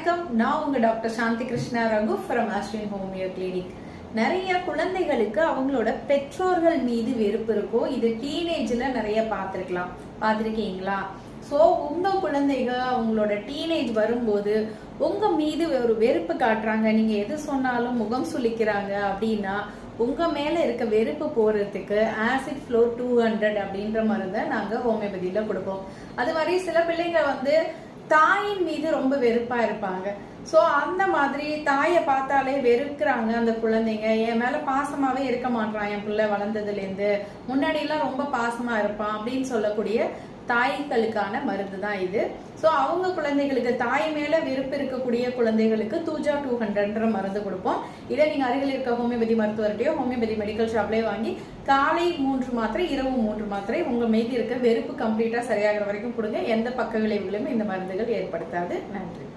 வணக்கம். நான் உங்க doctor Shanthi Krishna Raghu from Ashwin homeo clinic. நிறைய குழந்தைகளுக்கு அவங்களோட பெற்றோர்கள் மீது வெறுப்பு இருக்கும். இது டீனேஜ்ல நிறைய பார்த்திருக்கீங்களா? ஸோ உங்க குழந்தைங்க அவங்களோட டீனேஜ் வரும்போது உங்க மீது ஒரு வெறுப்பு காட்டுறாங்க, நீங்க எது சொன்னாலும் முகம் சுளிக்கிறாங்க அப்படின்னா உங்க மேல இருக்க வெறுப்பு போறதுக்கு ஆசிட் ஃப்ளோர் 200 அப்படின்ற மருந்தை நாங்க ஹோமியோபதியில கொடுப்போம். அது மாதிரி சில பிள்ளைங்க தாயின் மீது ரொம்ப வெறுப்பா இருப்பாங்க. ஸோ அந்த மாதிரி தாயை பார்த்தாலே வெறுக்கிறாங்க அந்த குழந்தைங்க. என் மேல பாசமாவே இருக்க மாட்டான் என் பிள்ளை வளர்ந்ததுல இருந்து, முன்னாடி எல்லாம் ரொம்ப பாசமா இருப்பான் அப்படின்னு சொல்லக்கூடிய தாய்களுக்கான மருந்து தான் இது. ஸோ அவங்க குழந்தைகளுக்கு தாய் மேல வெறுப்பு இருக்கக்கூடிய குழந்தைகளுக்கு தூஜா 200 மருந்து கொடுப்போம். இதை நீங்க அருகில் இருக்க ஹோமியோபதி மருத்துவர்கிட்டயோ ஹோமியோபதி மெடிக்கல் ஷாப்லயே வாங்கி காலை 3 மாத்திரை இரவு 3 மாத்திரை உங்க மீது இருக்க வெறுப்பு கம்ப்ளீட்டா சரியாகிற வரைக்கும் கொடுங்க. எந்த பக்க விளைவுகளும் இந்த மருந்துகள் ஏற்படுத்தாது. நன்றி.